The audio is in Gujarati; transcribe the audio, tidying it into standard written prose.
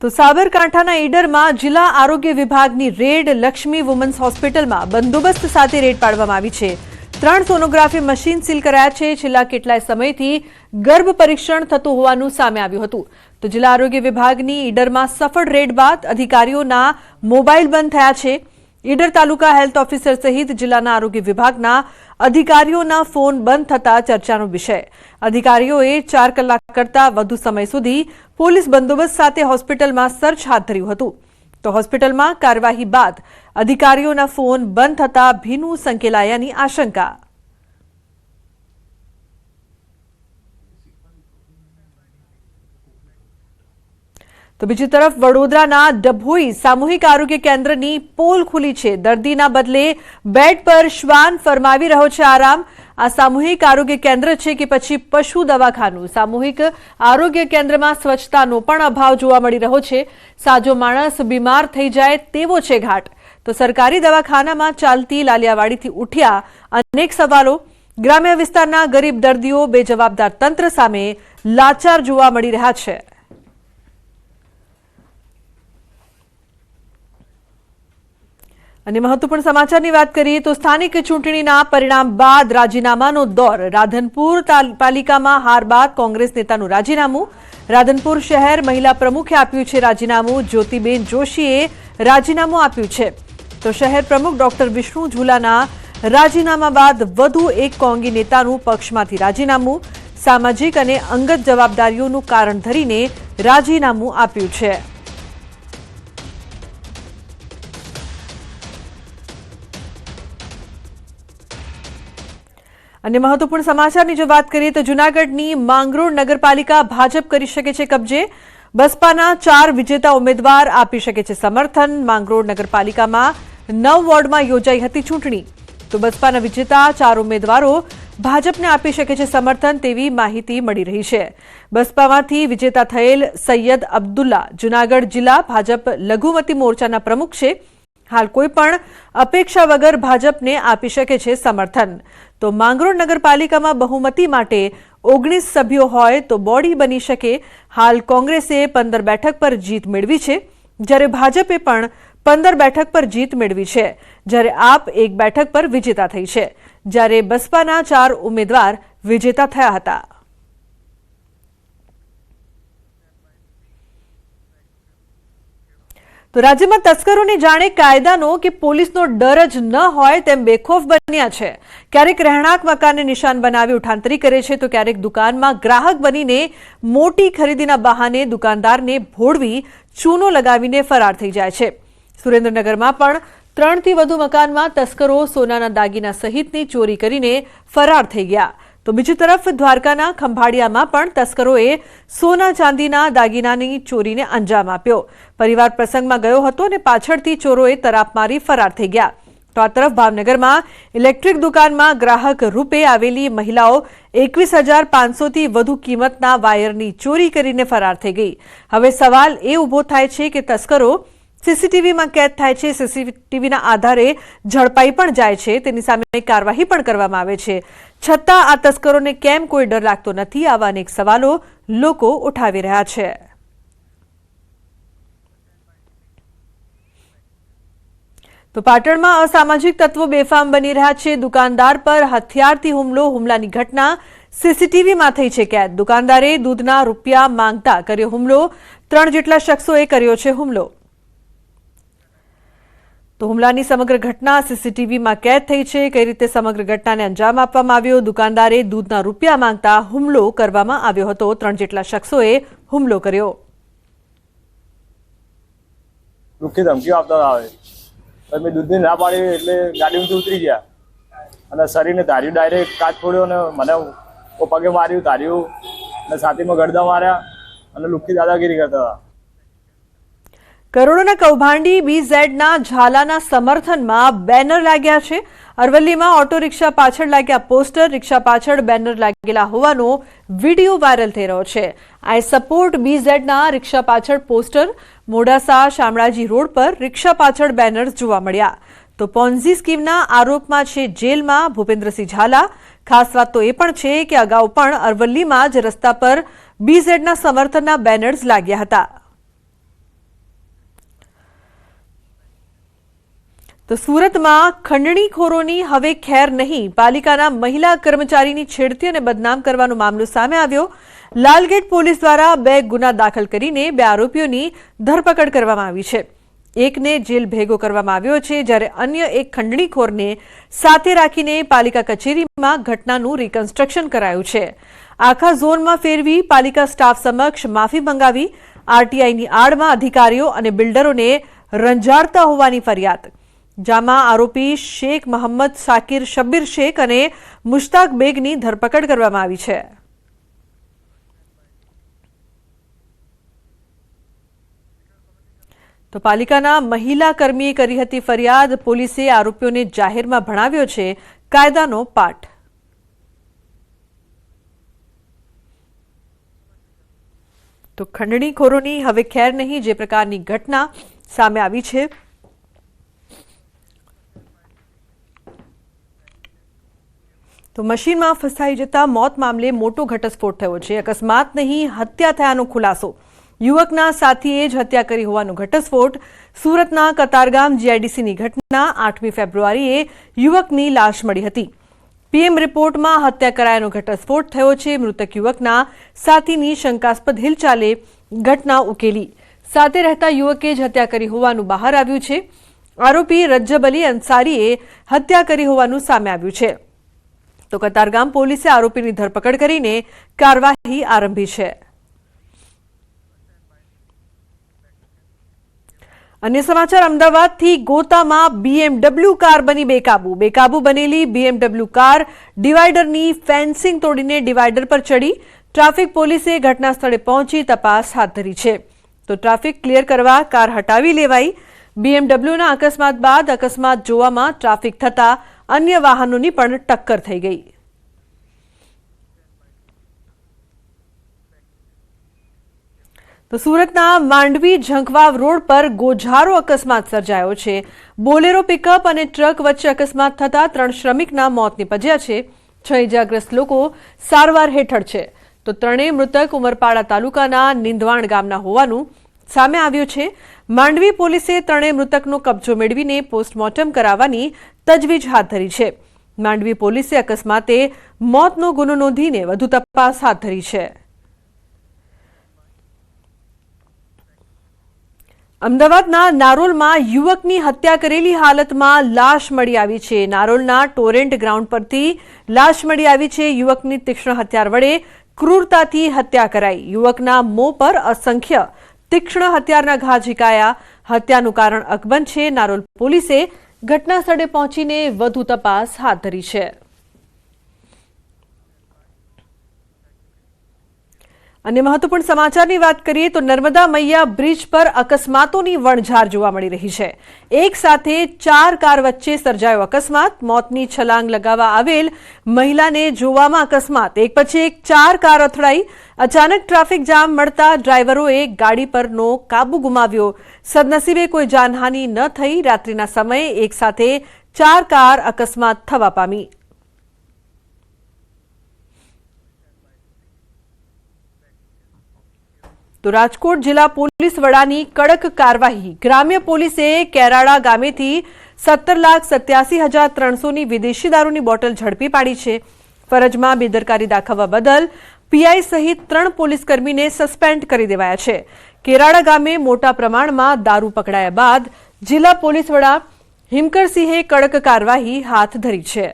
તો સાબરકાંઠાના ઈડરમાં જિલ્લા આરોગ્ય વિભાગની રેડ લક્ષ્મી વુમન્સ હોસ્પિટલમાં બંદોબસ્ત સાથે રેડ પાડવામાં આવી છે। 3 સોનોગ્રાફી મશીન સીલ કરાયા છે। છેલ્લા કેટલાય સમયથી ગર્ભ પરીક્ષણ થતું હોવાનું સામે આવ્યું હતું। તો જિલ્લા આરોગ્ય વિભાગની ઈડરમાં સફળ રેડ બાદ અધિકારીઓના મોબાઈલ બંધ થયા છે। ઈડર તાલુકા હેલ્થ ઓફિસર સહિત જિલ્લાના આરોગ્ય વિભાગના અધિકારીઓના ફોન બંધ થતા ચર્ચાનો વિષય। અધિકારીઓએ 4 કલાક કરતા વધુ સમય સુધી પોલીસ બંદોબસ્ત સાથે હોસ્પિટલમાં સર્ચ હાથ ધર્યું હતું। તો હોસ્પિટલમાં કાર્યવાહી બાદ અધિકારીઓના ફોન બંધ થતા ભીનું સંકેલાયાની આશંકા। તો બીજી તરફ વડોદરાના ડભોઈ સામૂહિક આરોગ્ય કેન્દ્રની પોલ ખુલી છે। દર્દીના બદલે બેડ પર શ્વાન ફરમાવી રહ્યો છે આરામ। આ સામૂહિક આરોગ્ય કેન્દ્ર છે કે પછી પશુ દવાખાનું? સામૂહિક આરોગ્ય કેન્દ્રમાં સ્વચ્છતાનો પણ અભાવ જોવા મળી રહ્યો છે। સાજો માણસ બીમાર થઈ જાય તેવો છે ઘાટ। તો સરકારી દવાખાનામાં ચાલતી લાલિયાવાડીથી ઉઠ્યા અનેક સવાલો। ગ્રામ્ય વિસ્તારના ગરીબ દર્દીઓ બેજવાબદાર તંત્ર સામે લાચાર જોવા મળી રહ્યા છે। અને મહત્વપૂર્ણ સમાચારની વાત કરીએ તો સ્થાનિક ચૂંટણીના પરિણામ બાદ રાજીનામાનો દોર। રાધનપુર પાલિકામાં હાર બાદ કોંગ્રેસ નેતાનું રાજીનામું। રાધનપુર શહેર મહિલા પ્રમુખે આપ્યું છે રાજીનામું। જ્યોતિબેન જોશીએ રાજીનામું આપ્યું છે। તો શહેર પ્રમુખ ડોક્ટર વિષ્ણુ ઝુલાના રાજીનામા બાદ વધુ એક કોંગી નેતાનું પક્ષમાંથી રાજીનામું। સામાજિક અને અંગત જવાબદારીઓનું કારણ ધરીને રાજીનામું આપ્યું છે। અને મહત્વપૂર્ણ સમાચારની જો વાત કરીએ તો જૂનાગઢની માંગરોળ નગરપાલિકા ભાજપ કરી શકે છે કબજે। બસપાના 4 વિજેતા ઉમેદવાર આપી શકે છે સમર્થન। માંગરોળ નગરપાલિકામાં 9 વોર્ડમાં યોજાઈ હતી ચૂંટણી। તો બસપાના વિજેતા 4 ઉમેદવારો ભાજપને આપી શકે છે સમર્થન તેવી માહિતી મળી રહી છે। બસપામાંથી વિજેતા થયેલ સૈયદ અબ્દુલ્લા જૂનાગઢ જિલ્લા ભાજપ લઘુમતી મોરચાના પ્રમુખ છે। હાલ કોઈ પણ અપેક્ષા વગર ભાજપને આપી શકે છે સમર્થન। તો માંગરોળ નગરપાલિકામાં બહુમતી માટે 19 સભ્યો હોય તો બોડી બની શકે। હાલ કોંગ્રેસે 15 બેઠક પર જીત મેળવી છે, જ્યારે ભાજપે પણ 15 બેઠક પર જીત મેળવી છે, જ્યારે આપ 1 બેઠક પર વિજેતા થઈ છે, જ્યારે બસપાના 4 ઉમેદવાર વિજેતા થયા હતા। તો રાજ્યમાં તસ્કરોને જાણે કાયદાનો કે પોલીસનો ડર જ ન હોય તેમ બેખોફ બન્યા છે। ક્યારેક રહેણાંક મકાનને નિશાન બનાવી ઉઠાંતરી કરે છે, તો ક્યારેક દુકાનમાં ગ્રાહક બનીને મોટી ખરીદીના બહાને દુકાનદારને ભોળવી ચૂનો લગાવીને ફરાર થઈ જાય છે। સુરેન્દ્રનગરમાં પણ 3 થી વધુ મકાનમાં તસ્કરો સોનાના દાગીના સહિતની ચોરી કરીને ફરાર થઈ ગયા। તો બીજી તરફ દ્વારકાના ખંભાળિયામાં પણ તસ્કરોએ સોના ચાંદીના દાગીનાની ચોરીને અંજામ આપ્યો। પરિવાર પ્રસંગમાં ગયો હતો અને પાછળથી ચોરોએ તરાપ મારી ફરાર થઈ ગયા। તો આ તરફ ભાવનગરમાં ઇલેક્ટ્રિક દુકાનમાં ગ્રાહક રૂપે આવેલી મહિલાઓ 21,500 થી વધુ કિંમતના વાયરની ચોરી કરીને ફરાર થઈ ગઈ। હવે સવાલ એ ઊભો થાય છે કે તસ્કરો સીસીટીવીમાં કેદ થાય છે, સીસીટીવીના આધારે ઝડપાઈ પણ જાય છે, તેની સામે કાર્યવાહી પણ કરવામાં આવે છે, છતાં આ તસ્કરોને કેમ કોઈ ડર લાગતો નથી? આવા અનેક સવાલો લોકો ઉઠાવી રહ્યા છે। તો પાટણમાં અસામાજિક તત્વો બેફામ બની રહ્યા છે। દુકાનદાર પર હથિયારથી હુમલાની ઘટના સીસીટીવીમાં થઈ છે કેદ। દુકાનદારે દૂધના રૂપિયા માંગતા કર્યો હુમલો। 3 જેટલા શખ્સોએ કર્યો છે હુમલો। તો હુમલાની સમગ્ર ઘટના સીસીટીવીમાં કેદ થઈ છે। કઈ રીતે સમગ્ર ઘટનાને અંજામ આપવામાં આવ્યો? દુકાનદારે દૂધના રૂપિયા માંગતા હુમલો કરવામાં આવ્યો હતો। 3 જેટલા શખ્સોએ હુમલો કર્યો। દુઃખી ધમકીઓ આપતા આવે મેં દૂધની ના પાડી એટલે ગાડીમાંથી ઉતરી ગયા અને શરીરને ધાર્યું, ડાયરેક્ટ કાચ ફોડ્યો અને મને પગે માર્યું, ધાર્યું અને છાતીમાં ગળદા માર્યા અને લુખ્ખી દાદાગીરી કરતા હતા। કરોડોના કૌભાંડી BZના ઝાલાના સમર્થનમાં બેનર લાગ્યા છે। અરવલ્લીમાં ઓટો રિક્ષા પાછળ લાગ્યા પોસ્ટર, રિક્ષા પાછળ બેનર લાગેલા હોવાનો વિડીયો વાયરલ થઈ રહ્યો છે। આઈ સપોર્ટ BZના રિક્ષા પાછળ પોસ્ટર, મોડાસા શામળાજી રોડ પર રિક્ષા પાછળ બેનર્સ જોવા મળ્યા। તો પોન્ઝી સ્કીમના આરોપમાં છે જેલમાં ભૂપેન્દ્રસિંહ ઝાલા। ખાસ વાત તો એ પણ છે કે અગાઉ પણ અરવલ્લીમાં જ રસ્તા પર BZના સમર્થનના બેનર્સ લાગ્યા હતા। તો સુરતમાં ખંડણીખોરોની હવે ખેર નહીં, પાલિકાના મહિલા કર્મચારીની છેડતી અને બદનામ કરવાનો મામલો સામે આવ્યો। લાલગેટ પોલીસ દ્વારા 2 ગુના દાખલ કરીને 2 આરોપીઓની ધરપકડ કરવામાં આવી છે। એકને જેલ ભેગો કરવામાં આવ્યો છે, જ્યારે અન્ય એક ખંડણીખોરને સાથે રાખીને પાલિકા કચેરીમાં ઘટનાનું રિકન્સ્ટ્રક્શન કરાયું છે। આખા ઝોનમાં ફેરવી પાલિકા સ્ટાફ સમક્ષ માફી મંગાવી આરટીઆઈની આડમાં અધિકારીઓ અને બિલ્ડરોને રંજાડતા હોવાની ફરિયાદ। જામાં આરોપી શેખ મોહમ્મદ શાકિર શબ્બીર શેખ અને મુશ્તાક બેગની ધરપકડ કરવામાં આવી છે। તો પાલિકાના મહિલા કર્મીએ કરી હતી ફરિયાદ। પોલીસે આરોપીઓને જાહેરમાં ભણાવ્યો છે કાયદાનો પાઠ। તો ખંડણીખોરોની હવે ખેર નહીં, જે પ્રકારની ઘટના સામે આવી છે। તો મશીનમાં ફસાઈ જતા મોત મામલે મોટો ઘટસ્ફોટ થયો છે। અકસ્માત નહીં, હત્યા થયાનો ખુલાસો। યુવકના સાથીએ જ હત્યા કરી હોવાનો ઘટસ્ફોટ। સુરતના કતારગામ જીઆઈડીસીની ઘટના 8મી ફેબ્રુઆરીએ યુવકની લાશ મળી હતી। પીએમ રિપોર્ટમાં હત્યા કરાયાનો ઘટસ્ફોટ થયો છે। મૃતક યુવકના સાથીની શંકાસ્પદ હિલચાલે ઘટના ઉકેલી। સાથે રહેતા યુવકે જ હત્યા કરી હોવાનું બહાર આવ્યું છે। આરોપી રજ્જબ અલી અંસારીએ હત્યા કરી હોવાનું સામે આવ્યું છે। તો કતારગામ પોલીસે આરોપીની ધરપકડ કરીને કાર્યવાહી આરંભી છે। અન્ય સમાચાર, અમદાવાદથી ગોતામાં BMW કાર બની બેકાબુ। બેકાબુ બનેલી BMW કાર ડિવાઈડરની ફેન્સિંગ તોડીને ડિવાઈડર પર ચડી। ટ્રાફિક પોલીસે ઘટના સ્થળે પહોંચી તપાસ હાથ ધરી છે। તો ટ્રાફિક ક્લિયર કરવા કાર હટાવી લેવાઈ। BMWના અકસ્માત બાદ અકસ્માત જોવામાં ટ્રાફિક થતા અન્ય વાહનોની પણ ટક્કર થઈ ગઈ। તો સુરતના માંડવી ઝંખવાવ રોડ પર ગોઝારો અકસ્માત સર્જાયો છે। બોલેરો પિકઅપ અને ટ્રક વચ્ચે અકસ્માત થતા 3 શ્રમિકના મોત નીપજ્યા છે। 6 ઇજાગ્રસ્ત લોકો સારવાર હેઠળ છે। તો ત્રણેય મૃતક ઉમરપાડા તાલુકાના નિંદવાણ ગામના હોવાનું સામે આવ્યું છે। માંડવી પોલીસે ત્રણેય મૃતકનો કબજો મેળવીને પોસ્ટમોર્ટમ કરાવવાની તજવીજ હાથ ધરી છે। માંડવી પોલીસે અકસ્માતે મોતનો ગુનો નોંધીને વધુ તપાસ હાથ ધરી છે। અમદાવાદના નારોલમાં યુવકની હત્યા કરેલી હાલતમાં લાશ મળી આવી છે। નારોલના ટોરેન્ટ ગ્રાઉન્ડ પરથી લાશ મળી આવી છે। યુવકની તીક્ષ્ણ હથિયાર વડે ક્રૂરતાથી હત્યા કરાઈ। યુવકના મોં પર અસંખ્ય તીક્ષ્ણ હથિયારના ઘા ઝીકાયા। હત્યાનું કારણ અકબંધ છે। નારોલ પોલીસે ઘટના સ્થળે પહોંચીને વધુ તપાસ હાથ ધરી છે। અને મહત્વપૂર્ણ સમાચારની વાત કરીએ તો નર્મદા મૈયા બ્રિજ પર અકસ્માતોની વણઝાર જોવા મળી રહી છે। એક સાથે 4 કાર વચ્ચે સર્જાયો અકસ્માત। મોતની છલાંગ લગાવવા આવેલ મહિલાને જોવામાં અકસ્માત। એક પછી એક 4 કાર અથડાઈ। અચાનક ટ્રાફિક જામ મળતા ડ્રાઈવરોએ ગાડી પરનો કાબુ ગુમાવ્યો। સદનસીબે કોઈ જાનહાનિ ન થઈ। રાત્રિના સમયે એક સાથે 4 કાર અકસ્માત થવા પામી। તો રાજકોટ જિલ્લા પોલીસ વડાની કડક કાર્યવાહી। ગ્રામ્ય પોલીસે કેરાળા ગામેથી 17,87,300ની વિદેશી દારૂની બોટલ ઝડપી પાડી છે। ફરજમાં બેદરકારી દાખવવા બદલ પીઆઈ સહિત 3 પોલીસકર્મીને સસ્પેન્ડ કરી દેવાયા છે। કેરાળા ગામે મોટા પ્રમાણમાં દારૂ પકડાયા બાદ જિલ્લા પોલીસ વડા હિમકરસિંહે કડક કાર્યવાહી હાથ ધરી છે।